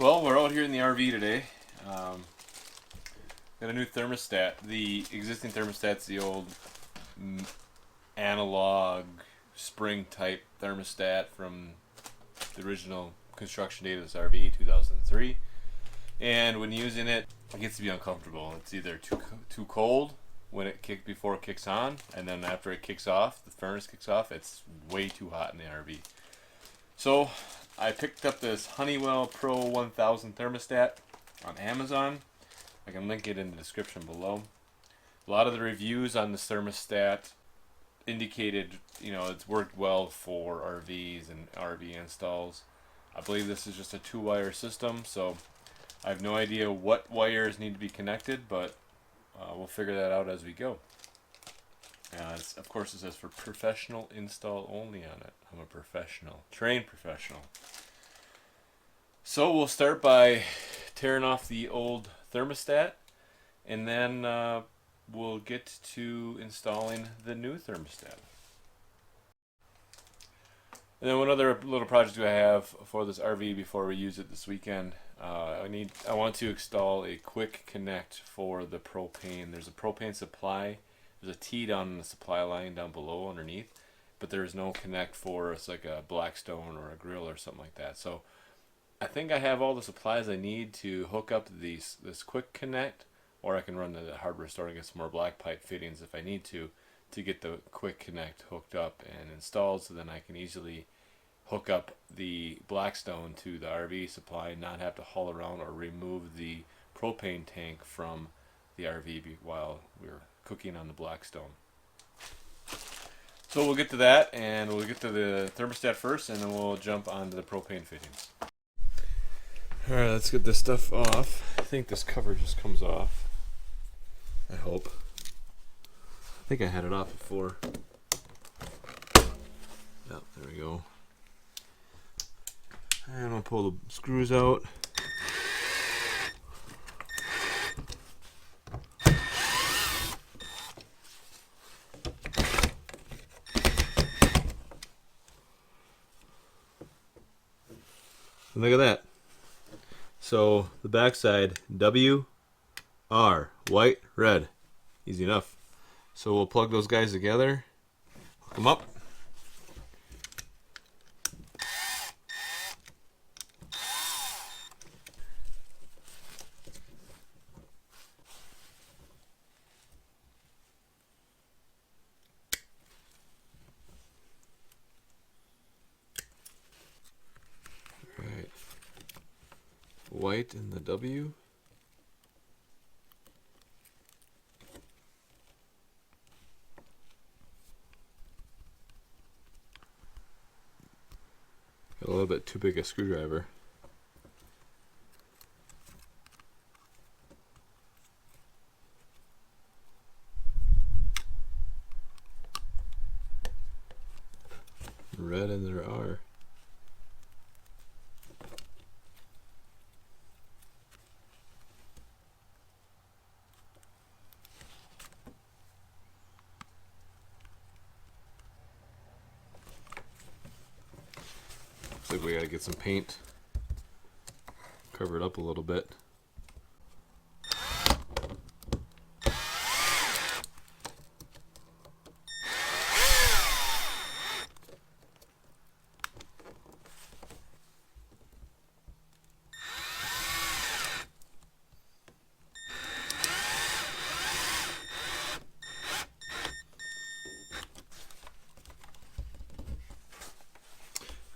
Well, we're out here in the RV today. Got a new thermostat. The existing thermostat's the old analog spring type thermostat from the original construction date of this RV, 2003. And when using it, it gets to be uncomfortable. It's either too cold when before it kicks on, and then after it kicks off, the furnace kicks off, it's way too hot in the RV. So I picked up this Honeywell Pro 1000 thermostat on Amazon. I can link it in the description below. A lot of the reviews on this thermostat indicated, it's worked well for RVs and RV installs. I believe this is just a 2-wire system, so I have no idea what wires need to be connected, but we'll figure that out as we go. Of course, it says for professional install only on it. I'm a professional, trained professional. So we'll start by tearing off the old thermostat, and then we'll get to installing the new thermostat. And then one other little project I have for this RV before we use it this weekend. I want to install a quick connect for the propane. There's a propane supply. There's a T down in the supply line down below underneath, but there's no connect for it's like a Blackstone or a grill or something like that. So I think I have all the supplies I need to hook up this quick connect, or I can run to the hardware store and get some more black pipe fittings if I need to get the quick connect hooked up and installed, so then I can easily hook up the Blackstone to the RV supply and not have to haul around or remove the propane tank from the RV while we're cooking on the Blackstone. So we'll get to that, and we'll get to the thermostat first, and then we'll jump onto the propane fittings. Alright, let's get this stuff off. I think this cover just comes off. I hope. I think I had it off before. Yep, there we go. And I'll pull the screws out. And look at that. So the backside, W, R, white, red. Easy enough. So we'll plug those guys together, hook them up. Right. White in the W. Got a little bit too big a screwdriver. Red and there are. Looks like we gotta get some paint, cover it up a little bit.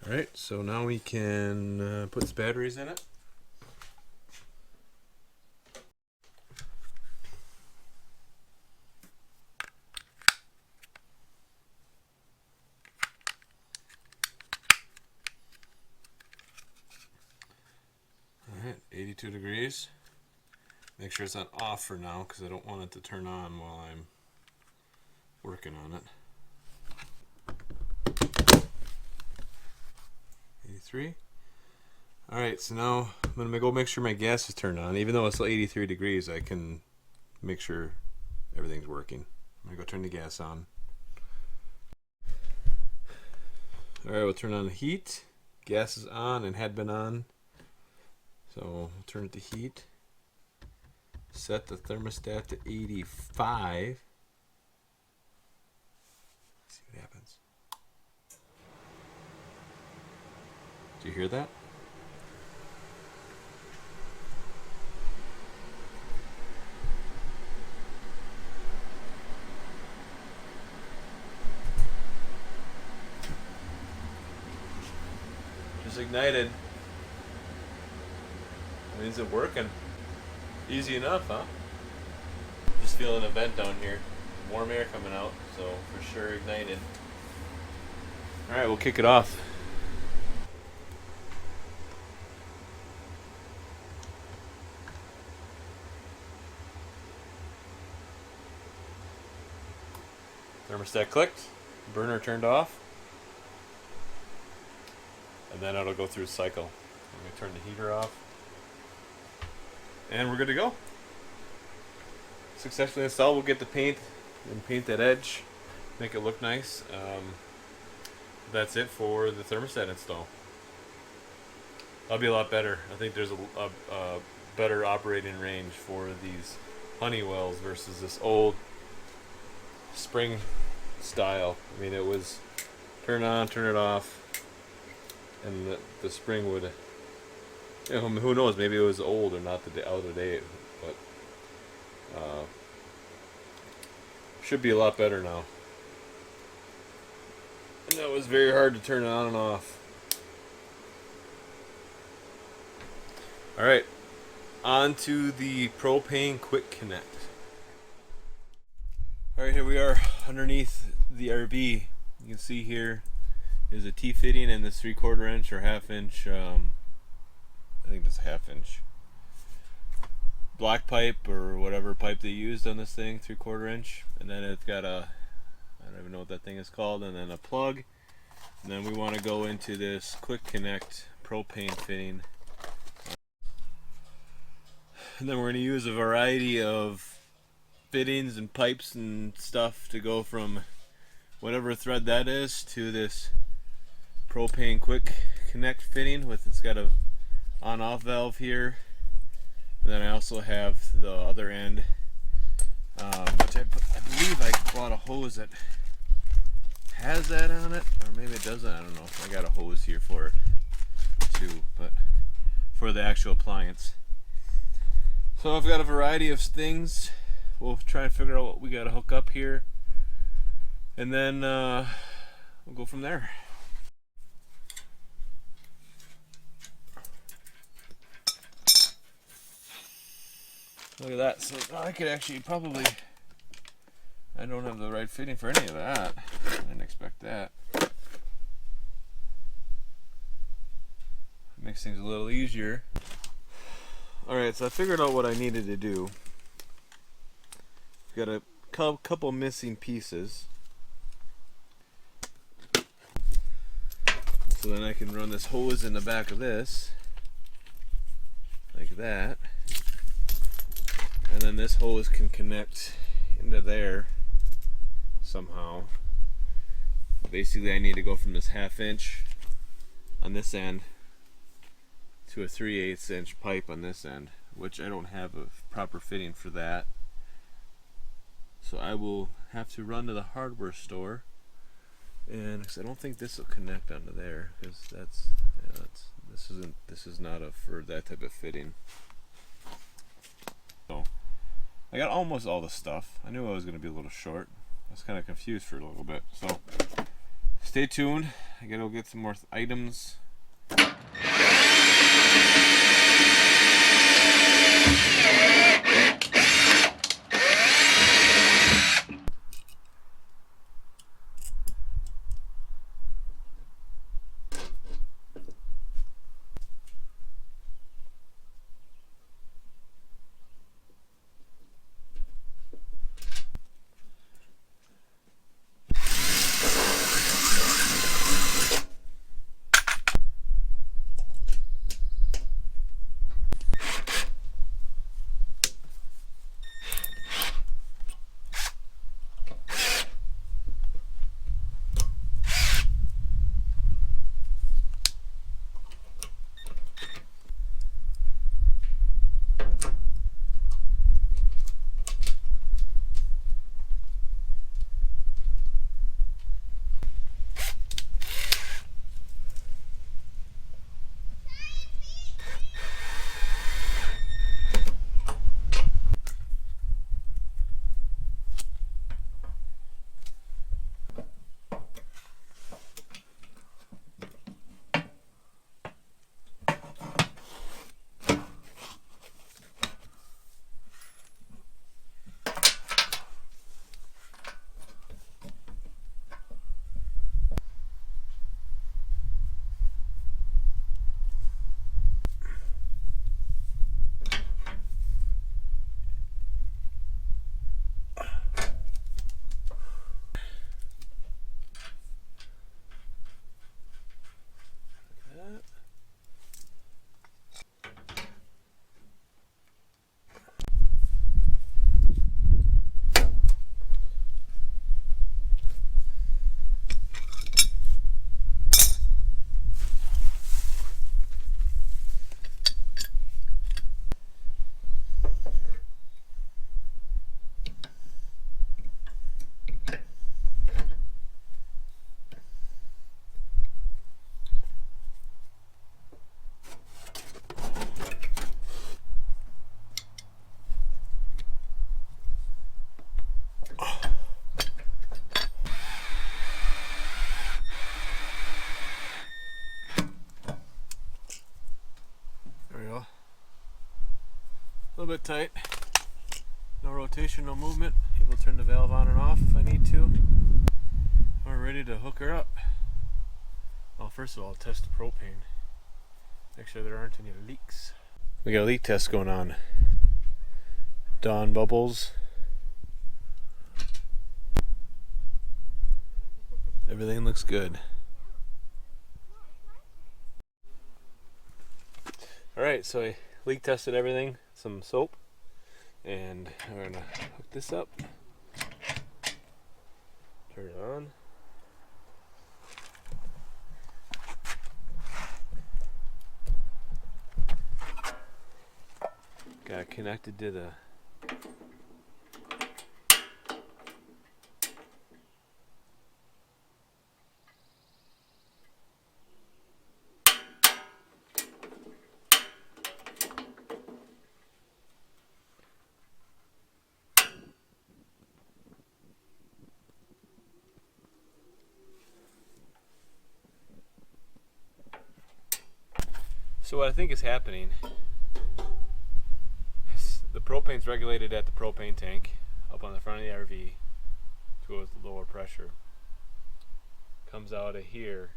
Alright, so now we can put some batteries in it. Alright, 82 degrees. Make sure it's not off for now because I don't want it to turn on while I'm working on it. 83. Alright, so now I'm going to go make sure my gas is turned on. Even though it's 83 degrees, I can make sure everything's working. I'm going to go turn the gas on. Alright, we'll turn on the heat. Gas is on and had been on So we'll turn it to heat. Set the thermostat to 85. See what happens. Do you hear that? Just ignited. Means it working. Easy enough, huh? Just feeling a vent down here. Warm air coming out, so for sure ignited. Alright, we'll kick it off. Thermostat clicked, burner turned off, and then it'll go through a cycle. Let me turn the heater off. And we're good to go. Successfully installed. We'll get the paint and paint that edge, make it look nice. That's it for the thermostat install. That'll be a lot better. I think there's a better operating range for these Honeywells versus this old spring style. I mean, it was turn on, turn it off, and the spring would. You know, who knows? Maybe it was old or not out of date, but should be a lot better now. And that was very hard to turn it on and off. All right, on to the propane quick connect. All right, here we are underneath the RV. You can see here is a T-fitting and this 3/4 inch or 1/2 inch. I think that's 1/2 inch black pipe or whatever pipe they used on this thing, 3/4 inch, and then it's got a, I don't even know what that thing is called, and then a plug, and then we want to go into this quick connect propane fitting, and then we're going to use a variety of fittings and pipes and stuff to go from whatever thread that is to this propane quick connect fitting with, it's got a on-off valve here, and then I also have the other end, which I believe I bought a hose that has that on it, or maybe it doesn't, I don't know. I got a hose here for it too, but for the actual appliance. So I've got a variety of things. We'll try and figure out what we got to hook up here, and then we'll go from there. Look at that. So I could actually probably, I don't have the right fitting for any of that. I didn't expect that. Makes things a little easier. Alright, so I figured out what I needed to do. Got a couple missing pieces. So then I can run this hose in the back of this. Like that. And then this hose can connect into there somehow. Basically I need to go from this 1/2 inch on this end to a 3/8 inch pipe on this end, which I don't have a proper fitting for that. So I will have to run to the hardware store, and cause I don't think this will connect onto there, because this is not for that type of fitting. So I got almost all the stuff. I knew I was going to be a little short. I was kind of confused for a little bit. So stay tuned. I gotta go get some more items. little bit tight. No rotation, no movement. Able to turn the valve on and off if I need to. We're ready to hook her up. Well, first of all, test the propane. Make sure there aren't any leaks. We got a leak test going on. Dawn bubbles. Everything looks good. Alright, so I leak tested everything. Some soap. And we're going to hook this up. Turn it on. Got it connected to the So what I think is happening is the propane's regulated at the propane tank up on the front of the RV to a lower pressure. Comes out of here,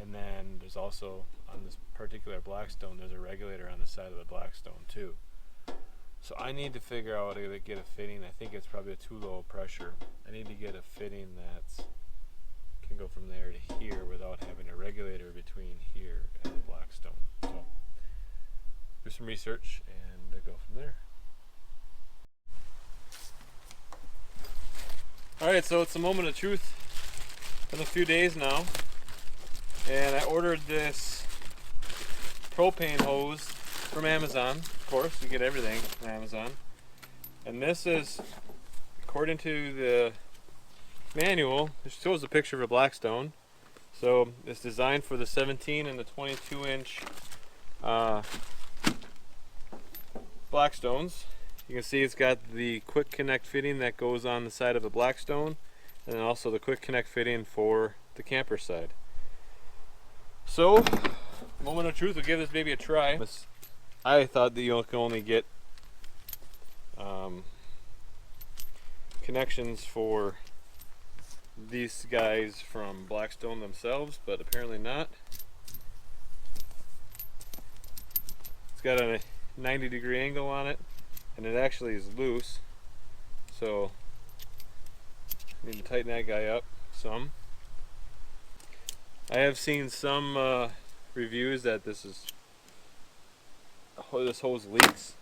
and then there's also on this particular Blackstone there's a regulator on the side of the Blackstone too. So I need to figure out how to get a fitting. I think it's probably too low pressure. I need to get a fitting that can go from there to here without having a regulator between here and the Blackstone. So do some research and go from there. Alright, so it's a moment of truth. Been a few days now, and I ordered this propane hose from Amazon. Of course, you get everything from Amazon. And this is, according to the manual, it shows a picture of a Blackstone. So it's designed for the 17 and the 22 inch Blackstones. You can see it's got the quick connect fitting that goes on the side of the Blackstone, and then also the quick connect fitting for the camper side. So, moment of truth, we'll give this baby a try. I thought that you can only get connections for these guys from Blackstone themselves, but apparently not. It's got a 90-degree angle on it, and it actually is loose, so I need to tighten that guy up some. I have seen some reviews that this hose leaks,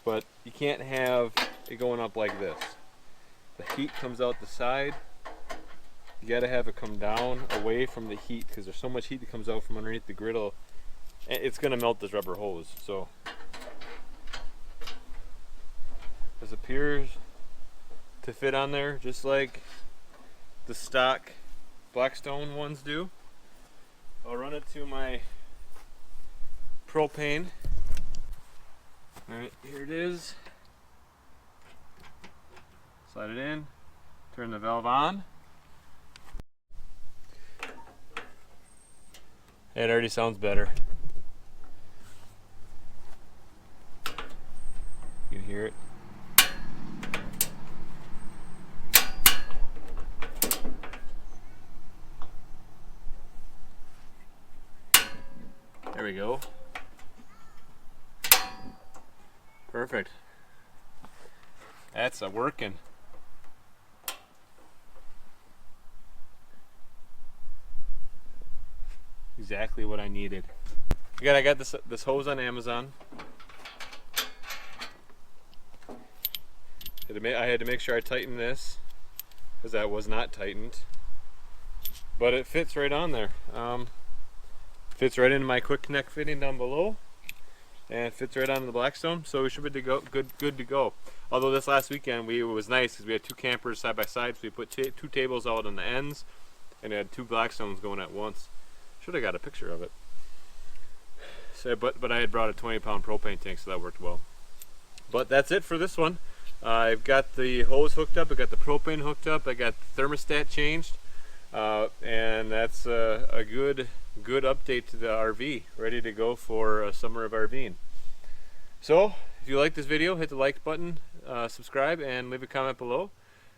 but you can't have it going up like this. The heat comes out the side. You gotta have it come down away from the heat, because there's so much heat that comes out from underneath the griddle, and it's gonna melt this rubber hose. So this appears to fit on there just like the stock Blackstone ones do. I'll run it to my propane. Alright, here it is. Slide it in, turn the valve on. It already sounds better. You can hear it. There we go. Perfect. That's working. Exactly what I needed. Again, I got this hose on Amazon. I had to make sure I tightened this, because that was not tightened. But it fits right on there. Fits right into my quick connect fitting down below, and fits right onto the Blackstone. So we should be good to go. Although this last weekend it was nice because we had two campers side by side, so we put two tables out on the ends, and it had two Blackstones going at once. Should have got a picture of it. So, but I had brought a 20-pound propane tank, so that worked well. But that's it for this one. I've got the hose hooked up, I got the propane hooked up, I got the thermostat changed, and that's a good update to the RV, ready to go for a summer of RVing. So if you like this video, hit the like button, subscribe, and leave a comment below.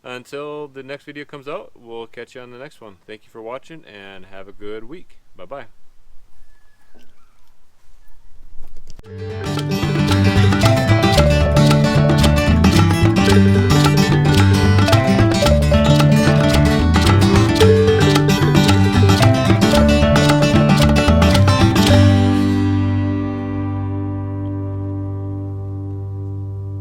Until the next video comes out, we'll catch you on the next one. Thank you for watching, and have a good week. Bye bye.